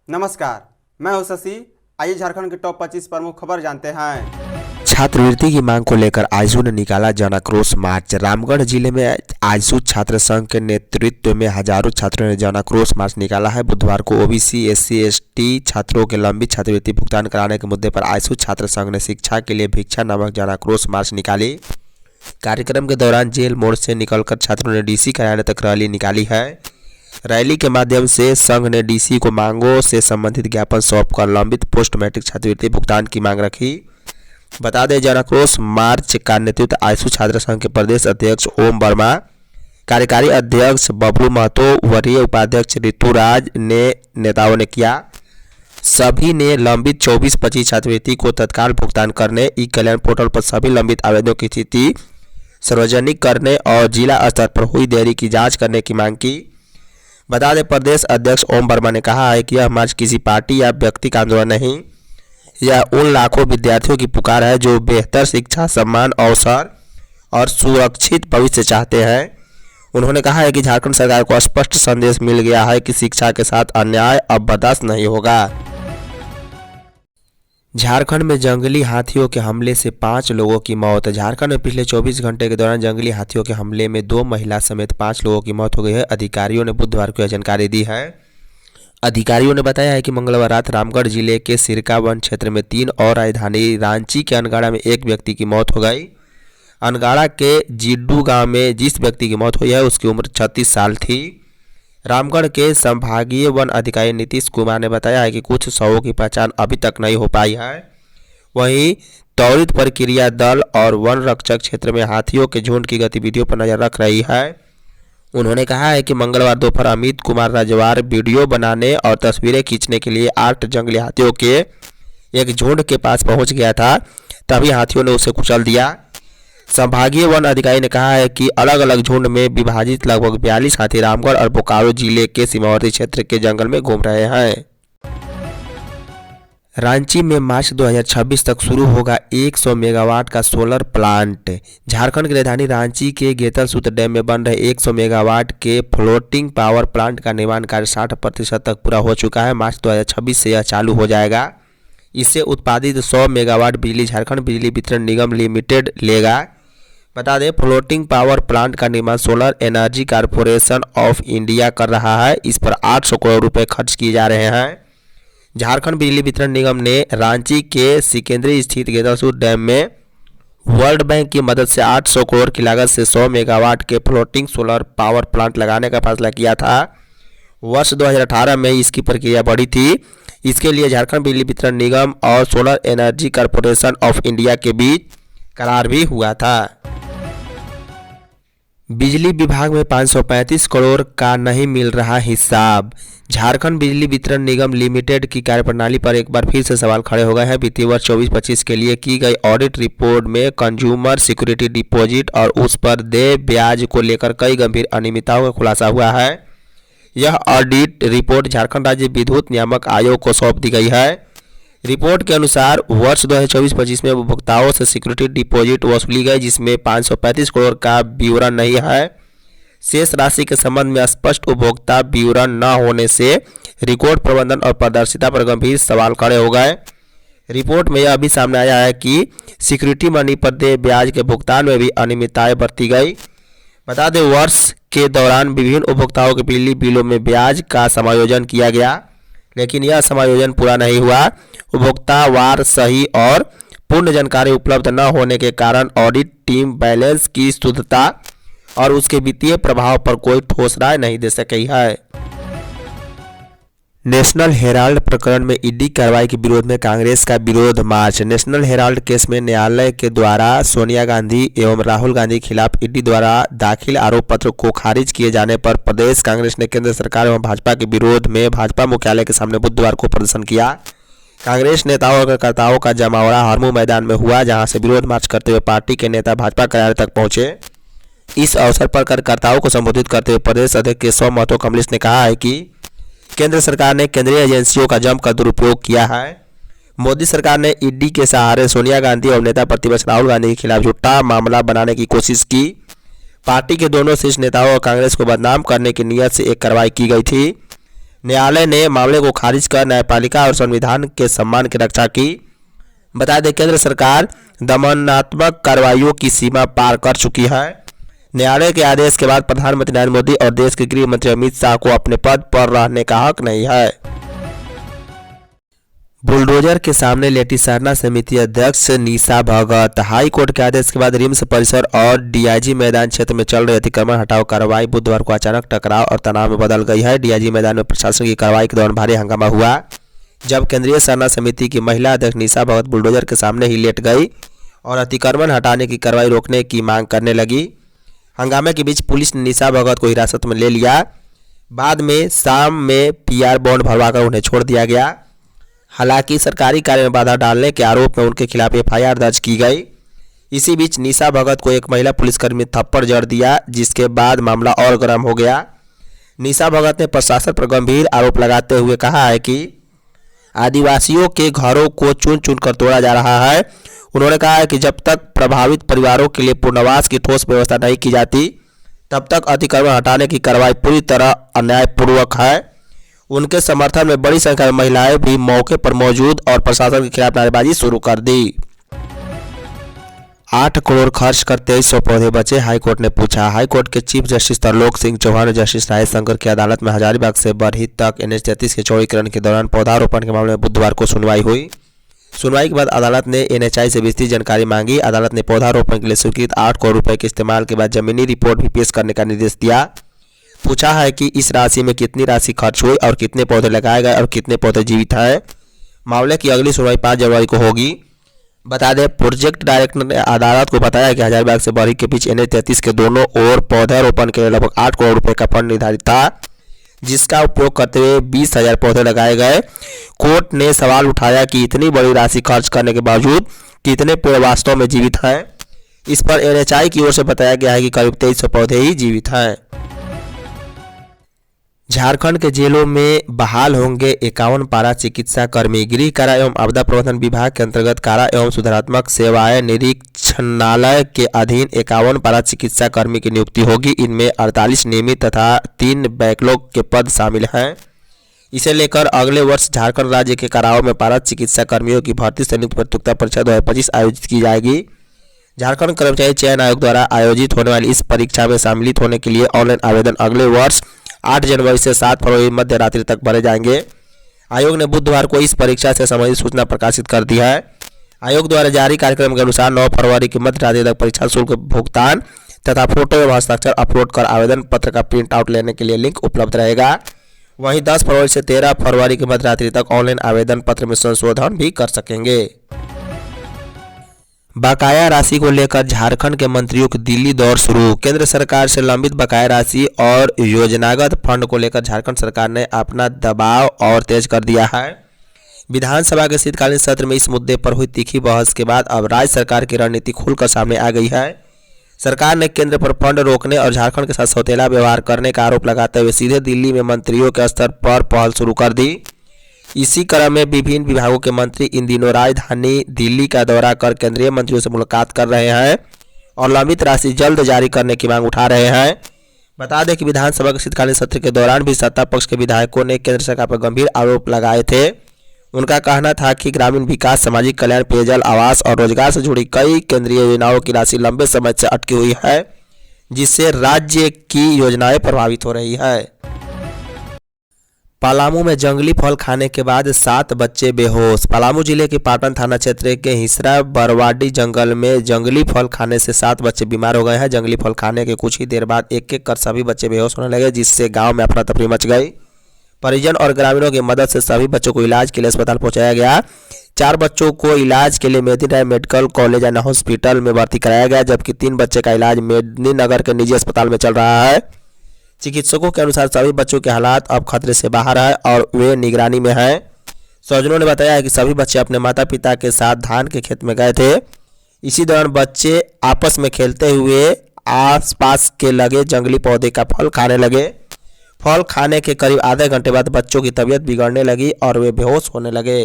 नमस्कार, मैं हूं शशि। आइए झारखंड की टॉप 25 प्रमुख खबर जानते हैं। छात्रवृत्ति की मांग को लेकर आजसू ने निकाला जन आक्रोश मार्च। रामगढ़ जिले में आजसू छात्र संघ के नेतृत्व में हजारों छात्रों ने जन आक्रोश मार्च निकाला है। बुधवार को ओबीसी एससी एसटी छात्रों के लंबित छात्रवृत्ति भुगतान कराने के मुद्दे पर आजसू छात्र संघ ने शिक्षा के लिए भिक्षा नामक जन आक्रोश मार्च निकाली। कार्यक्रम के दौरान जेल मोड़ से निकलकर छात्रों ने डीसी कार्यालय तक रैली निकाली है। रैली के माध्यम से संघ ने डीसी को मांगों से संबंधित ज्ञापन सौंपकर लंबित पोस्ट मैट्रिक छात्रवृत्ति भुगतान की मांग रखी। बता दें, जन आक्रोश मार्च का नेतृत्व आजसू छात्र संघ के प्रदेश अध्यक्ष ओम वर्मा, कार्यकारी अध्यक्ष बबलू महतो, वरीय उपाध्यक्ष ऋतुराज ने नेताओं ने किया। सभी ने लंबित 24-25 छात्रवृत्ति को तत्काल भुगतान करने, ई कल्याण पोर्टल पर सभी लंबित आवेदनों की स्थिति सार्वजनिक करने और जिला स्तर पर हुई देरी की जांच करने की मांग की। बता दें, प्रदेश अध्यक्ष ओम वर्मा ने कहा है कि यह मार्च किसी पार्टी या व्यक्ति का आंदोलन नहीं, यह उन लाखों विद्यार्थियों की पुकार है जो बेहतर शिक्षा, सम्मान, अवसर और सुरक्षित भविष्य चाहते हैं। उन्होंने कहा है कि झारखंड सरकार को स्पष्ट संदेश मिल गया है कि शिक्षा के साथ अन्याय अब बर्दाश्त नहीं होगा। झारखंड में जंगली हाथियों के हमले से 5 लोगों की मौत। झारखंड में पिछले 24 घंटे के दौरान जंगली हाथियों के हमले में 2 महिला समेत 5 लोगों की मौत हो गई है। अधिकारियों ने बुधवार को यह जानकारी दी है। अधिकारियों ने बताया है कि मंगलवार रात रामगढ़ जिले के सिरका वन क्षेत्र में 3 और राजधानी रांची के अनगाड़ा में 1 व्यक्ति की मौत हो गई। अनगाड़ा के जिड्डू गांव में जिस व्यक्ति की मौत हुई है उसकी उम्र 36 साल थी। रामगढ़ के संभागीय वन अधिकारी नीतीश कुमार ने बताया है कि कुछ शवों की पहचान अभी तक नहीं हो पाई है। वहीं त्वरित प्रक्रिया दल और वन रक्षक क्षेत्र में हाथियों के झुंड की गतिविधियों पर नजर रख रही है। उन्होंने कहा है कि मंगलवार दोपहर अमित कुमार राजवार वीडियो बनाने और तस्वीरें खींचने के लिए 8 जंगली हाथियों के एक झुंड के पास पहुंच गया था, तभी हाथियों ने उसे कुचल दिया। संभागीय वन अधिकारी ने कहा है कि अलग अलग झुंड में विभाजित लगभग 42 हाथी रामगढ़ और बोकारो जिले के सीमावर्ती क्षेत्र के जंगल में घूम रहे हैं। रांची में मार्च 2026 तक शुरू होगा 100 मेगावाट का सोलर प्लांट। झारखंड की राजधानी रांची के गेतलसूत्र डैम में बन रहे 100 मेगावाट के फ्लोटिंग पावर प्लांट का निर्माण कार्य 60% तक पूरा हो चुका है। मार्च 2026 से यह चालू हो जाएगा। इससे उत्पादित 100 मेगावाट बिजली झारखंड बिजली वितरण निगम लिमिटेड लेगा। बता दें, फ्लोटिंग पावर प्लांट का निर्माण solar energy corporation of India कर रहा है। इस पर 800 करोड़ रुपए खर्च किए जा रहे हैं। झारखंड बिजली वितरण निगम ने रांची के सिकंदरी स्थित गेतलसूत्र डैम में वर्ल्ड बैंक की मदद से 800 करोड़ की लागत से 100 मेगावाट के फ्लोटिंग सोलर पावर प्लांट लगाने का फैसला किया था। वर्ष 2018 में इसकी प्रक्रिया बढ़ी थी। इसके लिए झारखंड बिजली वितरण निगम और solar energy corporation of India के बीच करार भी हुआ था। बिजली विभाग में 535 करोड़ का नहीं मिल रहा हिसाब। झारखंड बिजली वितरण निगम लिमिटेड की कार्यप्रणाली पर एक बार फिर से सवाल खड़े हो गए हैं। वित्तीय वर्ष 24-25 के लिए की गई ऑडिट रिपोर्ट में कंज्यूमर सिक्योरिटी डिपॉजिट और उस पर देय ब्याज को लेकर कई गंभीर अनियमितताओं का खुलासा हुआ है। यह ऑडिट रिपोर्ट झारखंड राज्य विद्युत नियामक आयोग को सौंप दी गई है। रिपोर्ट के अनुसार वर्ष 2024-25 में उपभोक्ताओं से सिक्योरिटी डिपॉजिट वसूली गई, जिसमें 535 करोड़ का विवरण नहीं है। शेष राशि के संबंध में स्पष्ट उपभोक्ता विवरण न होने से रिकॉर्ड प्रबंधन और पारदर्शिता पर गंभीर सवाल खड़े हो गए। रिपोर्ट में यह भी सामने आया है कि सिक्योरिटी मनी पर देय ब्याज के भुगतान में भी अनियमितताएं बरती गई। बता दें, वर्ष के दौरान विभिन्न उपभोक्ताओं के बिजली बिलों में ब्याज का समायोजन किया गया, लेकिन यह समायोजन पूरा नहीं हुआ। उपभोक्तावार सही और पूर्ण जानकारी उपलब्ध न होने के कारण ऑडिट टीम बैलेंस की शुद्धता और उसके वित्तीय प्रभाव पर कोई ठोस राय नहीं दे सकी है। नेशनल हेराल्ड प्रकरण में ईडी कार्रवाई के विरोध में कांग्रेस का विरोध मार्च। नेशनल हेराल्ड केस में न्यायालय के द्वारा सोनिया गांधी एवं राहुल गांधी के खिलाफ ईडी द्वारा दाखिल आरोप पत्र को खारिज किए जाने पर प्रदेश कांग्रेस ने केंद्र सरकार एवं भाजपा के विरोध में भाजपा मुख्यालय के सामने बुधवार को प्रदर्शन किया। कांग्रेस नेताओं और कार्यकर्ताओं का जमावड़ा हरमू मैदान में हुआ, जहां से विरोध मार्च करते हुए पार्टी के नेता भाजपा कार्यालय तक पहुंचे। इस अवसर पर कार्यकर्ताओं को संबोधित करते हुए प्रदेश अध्यक्ष केशव महतो कमलेश ने कहा है कि केंद्र सरकार ने केंद्रीय एजेंसियों का जमकर दुरुपयोग किया है। मोदी सरकार ने ईडी के सहारे सोनिया गांधी और नेता प्रतिपक्ष राहुल गांधी के खिलाफ झूठा मामला बनाने की कोशिश की। पार्टी के दोनों शीर्ष नेताओं और कांग्रेस को बदनाम करने की नीयत से एक कार्रवाई की गई थी। न्यायालय ने मामले को खारिज कर न्यायपालिका और संविधान के सम्मान की रक्षा की। बता दें, केंद्र सरकार दमनात्मक कार्रवाइयों की सीमा पार कर चुकी है। न्यायालय के आदेश के बाद प्रधानमंत्री नरेंद्र मोदी और देश के गृह मंत्री अमित शाह को अपने पद पर रहने का हक नहीं है। बुलडोजर के सामने लेटी सरना समिति अध्यक्ष निशा भगत। हाई कोर्ट के आदेश के बाद रिम्स परिसर और डीआईजी मैदान क्षेत्र में चल रही अतिक्रमण हटाओ कार्रवाई बुधवार को अचानक टकराव और तनाव में बदल गई है। डीआईजी मैदान में प्रशासन की कार्रवाई के दौरान भारी हंगामा हुआ, जब केंद्रीय सरना समिति की महिला अध्यक्ष निशा भगत बुलडोजर के सामने ही लेट गई और अतिक्रमण हटाने की कार्रवाई रोकने की मांग करने लगी। हंगामे के बीच पुलिस ने निशा भगत को हिरासत में ले लिया। बाद में शाम में पीआर बॉन्ड भरवाकर उन्हें छोड़ दिया गया। हालांकि सरकारी कार्य में बाधा डालने के आरोप में उनके खिलाफ एफआईआर दर्ज की गई। इसी बीच निशा भगत को एक महिला पुलिसकर्मी ने थप्पड़ जड़ दिया, जिसके बाद मामला और गर्म हो गया। निशा भगत ने प्रशासन पर गंभीर आरोप लगाते हुए कहा है कि आदिवासियों के घरों को चुन चुन कर तोड़ा जा रहा है। उन्होंने कहा है कि जब तक प्रभावित परिवारों के लिए पुनर्वास की ठोस व्यवस्था नहीं की जाती, तब तक अतिक्रमण हटाने की कार्रवाई पूरी तरह अन्यायपूर्वक है। उनके समर्थन में बड़ी संख्या में महिलाएं भी मौके पर मौजूद और प्रशासन के खिलाफ नारेबाजी शुरू कर दी। 8 करोड़ खर्च कर 2300 पौधे बचे, हाईकोर्ट ने पूछा। हाईकोर्ट के चीफ जस्टिस तरलोक सिंह चौहान और जस्टिस राय शंकर की अदालत में हजारीबाग से बरही तक NH-33 के चौड़ीकरण के दौरान पौधारोपण के मामले में बुधवार को सुनवाई हुई। सुनवाई के बाद अदालत ने NHI से विस्तृत जानकारी मांगी। अदालत ने पौधारोपण के लिए स्वीकृत 8 करोड़ रुपए के इस्तेमाल के बाद जमीनी रिपोर्ट भी पेश करने का निर्देश दिया। पूछा है कि इस राशि में कितनी राशि खर्च हुई और कितने पौधे लगाए गए और कितने पौधे जीवित हैं। मामले की अगली सुनवाई 5 जनवरी को होगी। बता दें, प्रोजेक्ट डायरेक्टर ने अदालत को बताया कि हजारीबाग से बरही के बीच NH-33 के दोनों ओर पौधारोपण के लिए लगभग 8 करोड़ रुपए का फंड निर्धारित था, जिसका उपयोग करते हुए 20,000 पौधे लगाए गए। कोर्ट ने सवाल उठाया कि इतनी बड़ी राशि खर्च करने के बावजूद कितने पेड़ वास्तव में जीवित हैं। इस पर NHI की ओर से बताया गया है कि करीब 2300 पौधे ही जीवित हैं। झारखंड के जेलों में बहाल होंगे 51 पारा चिकित्सा कर्मी। गृह कारा एवं आपदा प्रबंधन विभाग के अंतर्गत कारा एवं सुधारात्मक सेवाएं निरीक्षणालय के अधीन 51 पारा चिकित्सा कर्मी की नियुक्ति होगी। इनमें 48 नियमित तथा 3 बैकलॉग के पद शामिल हैं। इसे लेकर अगले वर्ष झारखंड राज्य के काराओं में पारा चिकित्सा कर्मियों की भर्ती संयुक्त प्रतियोगिता परीक्षा 2025 आयोजित की जाएगी। झारखंड कर्मचारी चयन आयोग द्वारा आयोजित होने वाली इस परीक्षा में सम्मिलित होने के लिए ऑनलाइन आवेदन अगले वर्ष 8 जनवरी से 7 फरवरी मध्य रात्रि तक भरे जाएंगे। आयोग ने बुधवार को इस परीक्षा से संबंधित सूचना प्रकाशित कर दी है। आयोग द्वारा जारी कार्यक्रम के अनुसार 9 फरवरी की मध्य रात्रि तक परीक्षा शुल्क भुगतान तथा फोटो एवं हस्ताक्षर अपलोड कर आवेदन पत्र का प्रिंट आउट लेने के लिए लिंक उपलब्ध रहेगा। वहीं 10 फरवरी से 13 फरवरी की मध्य रात्रि तक ऑनलाइन आवेदन पत्र में संशोधन भी कर सकेंगे। बकाया राशि को लेकर झारखंड के मंत्रियों की दिल्ली दौर शुरू। केंद्र सरकार से लंबित बकाया राशि और योजनागत फंड को लेकर झारखंड सरकार ने अपना दबाव और तेज कर दिया है। विधानसभा के शीतकालीन सत्र में इस मुद्दे पर हुई तीखी बहस के बाद अब राज्य सरकार की रणनीति खुलकर सामने आ गई है। सरकार ने केंद्र पर फंड रोकने और झारखंड के साथ सौतेला व्यवहार करने का आरोप लगाते हुए सीधे दिल्ली में मंत्रियों के स्तर पर पहल शुरू कर दी। इसी क्रम में विभिन्न विभागों के मंत्री इन दिनों राजधानी दिल्ली का दौरा कर केंद्रीय मंत्रियों से मुलाकात कर रहे हैं और लंबित राशि जल्द जारी करने की मांग उठा रहे हैं। बता दें कि विधानसभा के शीतकालीन सत्र के दौरान भी सत्ता पक्ष के विधायकों ने केंद्र सरकार पर गंभीर आरोप लगाए थे। उनका कहना था कि ग्रामीण विकास, सामाजिक कल्याण, पेयजल, आवास और रोजगार से जुड़ी कई केंद्रीय योजनाओं की राशि लंबे समय से अटकी हुई है, जिससे राज्य की योजनाएं प्रभावित हो रही है। पलामू में जंगली फल खाने के बाद 7 बच्चे बेहोश। पलामू जिले के पाटन थाना क्षेत्र के हिसरा बरवाडी जंगल में जंगली फल खाने से 7 बच्चे बीमार हो गए हैं। जंगली फल खाने के कुछ ही देर बाद एक एक कर सभी बच्चे बेहोश होने लगे, जिससे गांव में अफरा तफरी मच गई। परिजन और ग्रामीणों की मदद से सभी बच्चों को इलाज के लिए अस्पताल पहुंचाया गया। 4 बच्चों को इलाज के लिए Medini Rai medical college and hospital में भर्ती कराया गया, जबकि 3 बच्चे का इलाज मेदिनीनगर के निजी अस्पताल में चल रहा है। चिकित्सकों के अनुसार सभी बच्चों के हालात अब खतरे से बाहर है और वे निगरानी में हैं। स्वजनों ने बताया कि सभी बच्चे अपने माता पिता के साथ धान के खेत में गए थे। इसी दौरान बच्चे आपस में खेलते हुए आसपास के लगे जंगली पौधे का फल खाने लगे। फल खाने के करीब आधे घंटे बाद बच्चों की तबीयत बिगड़ने लगी और वे बेहोश होने लगे।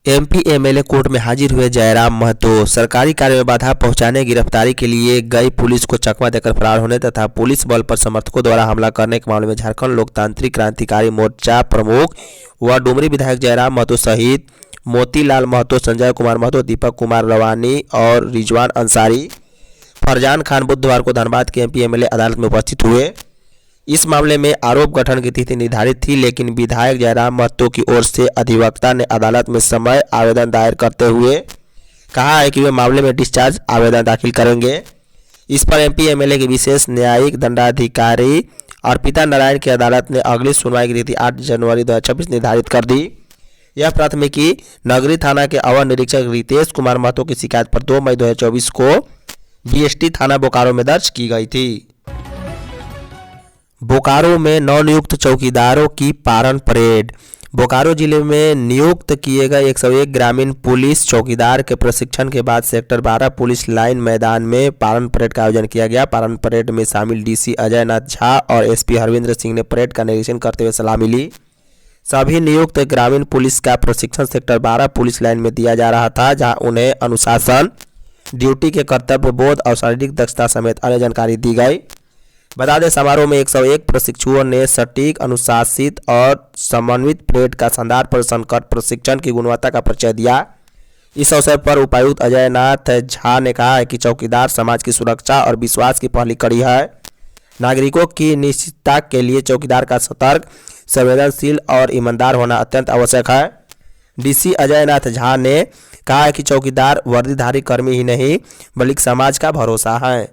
एमपी एमएलए कोर्ट में हाजिर हुए जयराम महतो। सरकारी कार्य में बाधा पहुंचाने, गिरफ्तारी के लिए गई पुलिस को चकमा देकर फरार होने तथा पुलिस बल पर समर्थकों द्वारा हमला करने के मामले में झारखंड लोकतांत्रिक क्रांतिकारी मोर्चा प्रमुख व डुमरी विधायक जयराम महतो सहित मोतीलाल महतो, संजय कुमार महतो, दीपक कुमार रवानी और रिजवान अंसारी, फरजान खान बुधवार को धनबाद के एमपी एमएलए अदालत में उपस्थित हुए। इस मामले में आरोप गठन की तिथि निर्धारित थी, लेकिन विधायक जयराम महतो की ओर से अधिवक्ता ने अदालत में समय आवेदन दायर करते हुए कहा है कि वे मामले में डिस्चार्ज आवेदन दाखिल करेंगे। इस पर एमपी एमएलए के विशेष न्यायिक दंडाधिकारी अर्पिता नारायण की अदालत ने अगली सुनवाई की तिथि 8 जनवरी 2026 निर्धारित कर दी। यह प्राथमिकी नगरी थाना के अवर निरीक्षक रितेश कुमार महतो की शिकायत पर 2 मई 2024 को बीएसटी थाना बोकारो में दर्ज की गई थी। बोकारो में नवनियुक्त चौकीदारों की पारण परेड। बोकारो जिले में नियुक्त किए गए 101 ग्रामीण पुलिस चौकीदार के प्रशिक्षण के बाद सेक्टर 12 पुलिस लाइन मैदान में पारण परेड का आयोजन किया गया। पारण परेड में शामिल डीसी अजय नाथ झा और एसपी हरविंद्र सिंह ने परेड का निरीक्षण करते हुए सलामी ली। सभी नियुक्त ग्रामीण पुलिस का प्रशिक्षण सेक्टर 12 पुलिस लाइन में दिया जा रहा था, जहां उन्हें अनुशासन, ड्यूटी के कर्तव्य बोध और शारीरिक दक्षता समेत अन्य जानकारी दी गई। बता दें, समारोह में 101 प्रशिक्षुओं ने सटीक, अनुशासित और समन्वित परेड का शानदार प्रदर्शन कर प्रशिक्षण की गुणवत्ता का परिचय दिया। इस अवसर पर उपायुक्त अजय नाथ झा ने कहा है कि चौकीदार समाज की सुरक्षा और विश्वास की पहली कड़ी है। नागरिकों की निश्चितता के लिए चौकीदार का सतर्क, संवेदनशील और ईमानदार होना अत्यंत आवश्यक है। डीसी अजय नाथ झा ने कहा है कि चौकीदार वर्दीधारी कर्मी ही नहीं बल्कि समाज का भरोसा है।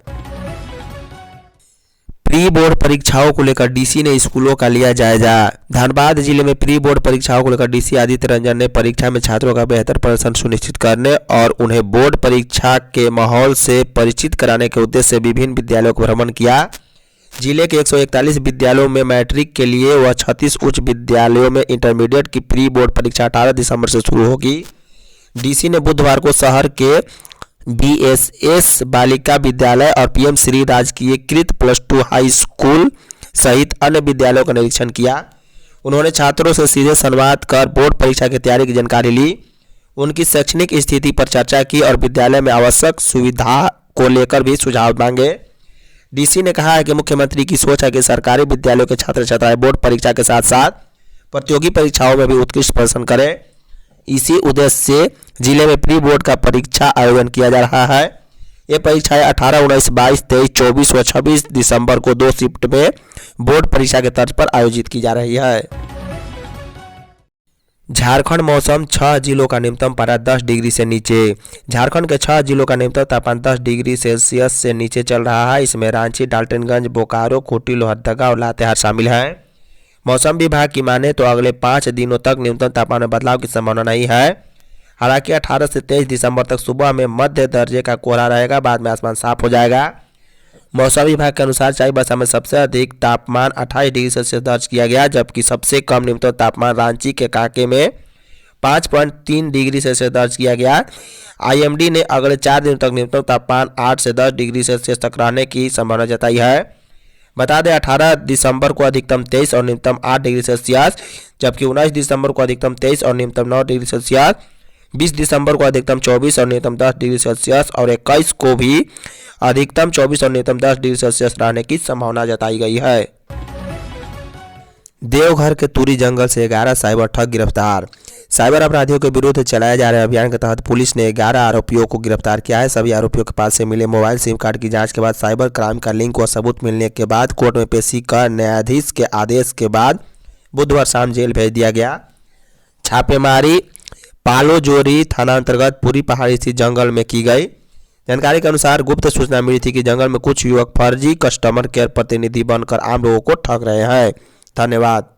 प्री बोर्ड परीक्षाओं को लेकर डीसी ने स्कूलों का लिया जायजा। धनबाद जिले में प्री बोर्ड परीक्षाओं को लेकर डीसी आदित्य रंजन ने परीक्षा में छात्रों का बेहतर प्रदर्शन सुनिश्चित करने और उन्हें बोर्ड परीक्षा के माहौल से परिचित कराने के उद्देश्य से विभिन्न विद्यालयों का भ्रमण किया। जिले के 141 विद्यालयों में मैट्रिक के लिए व 36 उच्च विद्यालयों में इंटरमीडिएट की प्री बोर्ड परीक्षा 18 दिसंबर से शुरू होगी। डीसी ने बुधवार को शहर के बीएसएस बालिका विद्यालय और पीएम श्री राजकीय कृत +2 हाई स्कूल सहित अन्य विद्यालयों का निरीक्षण किया। उन्होंने छात्रों से सीधे संवाद कर बोर्ड परीक्षा की तैयारी की जानकारी ली, उनकी शैक्षणिक स्थिति पर चर्चा की और विद्यालय में आवश्यक सुविधा को लेकर भी सुझाव मांगे। डीसी ने कहा है कि मुख्यमंत्री की सोच है कि सरकारी विद्यालयों के छात्र छात्राएं बोर्ड परीक्षा के साथ साथ प्रतियोगी परीक्षाओं में भी उत्कृष्ट प्रदर्शन करें। इसी उद्देश्य से जिले में प्री बोर्ड का परीक्षा आयोजन किया जा रहा है। ये परीक्षाएं 18, 19, 22, 23, 24 व 26 दिसंबर को 2 शिफ्ट में बोर्ड परीक्षा के तर्ज पर आयोजित की जा रही है। झारखंड मौसम, 6 जिलों का न्यूनतम पारा 10 डिग्री से नीचे। झारखंड के 6 जिलों का न्यूनतम तापमान 10 डिग्री सेल्सियस से नीचे चल रहा है। इसमें रांची, डाल्टनगंज, बोकारो, खूंटी, लोहरदगा और लातेहार शामिल हैं। मौसम विभाग की माने तो अगले 5 दिनों तक न्यूनतम तापमान में बदलाव की संभावना नहीं है। हालांकि 18 से 23 दिसंबर तक सुबह में मध्य दर्जे का कोहरा रहेगा, बाद में आसमान साफ हो जाएगा। मौसम विभाग के अनुसार चाईबासा में सबसे अधिक तापमान 28 डिग्री सेल्सियस दर्ज किया गया, जबकि सबसे कम न्यूनतम तापमान रांची के कांके में 5.3 डिग्री सेल्सियस दर्ज किया गया। आईएमडी ने अगले 4 दिनों तक न्यूनतम तापमान 8 से 10 डिग्री सेल्सियस तक रहने की संभावना जताई है। बता दें, 18 दिसंबर को अधिकतम 23 और न्यूनतम 8 डिग्री सेल्सियस, जबकि 19 दिसंबर को अधिकतम 23 और न्यूनतम 9 डिग्री सेल्सियस, 20 दिसंबर को अधिकतम 24 और न्यूनतम 10 डिग्री सेल्सियस और 21 को भी अधिकतम 24 और न्यूनतम 10 डिग्री सेल्सियस रहने की संभावना जताई गई है। देवघर के तुरी जंगल से 11 साइबर ठग गिरफ्तार। साइबर अपराधियों के विरुद्ध चलाए जा रहे अभियान के तहत पुलिस ने 11 आरोपियों को गिरफ्तार किया है। सभी आरोपियों के पास से मिले मोबाइल सिम कार्ड की जांच के बाद साइबर क्राइम का लिंक व सबूत मिलने के बाद कोर्ट में पेशी कर न्यायाधीश के आदेश के बाद बुधवार शाम जेल भेज दिया गया। छापेमारी पालोजोरी थाना अंतर्गत पूरी पहाड़ी स्थित जंगल में की गई। जानकारी के अनुसार गुप्त सूचना मिली थी कि जंगल में कुछ युवक फर्जी कस्टमर केयर प्रतिनिधि बनकर आम लोगों को ठग रहे हैं। धन्यवाद।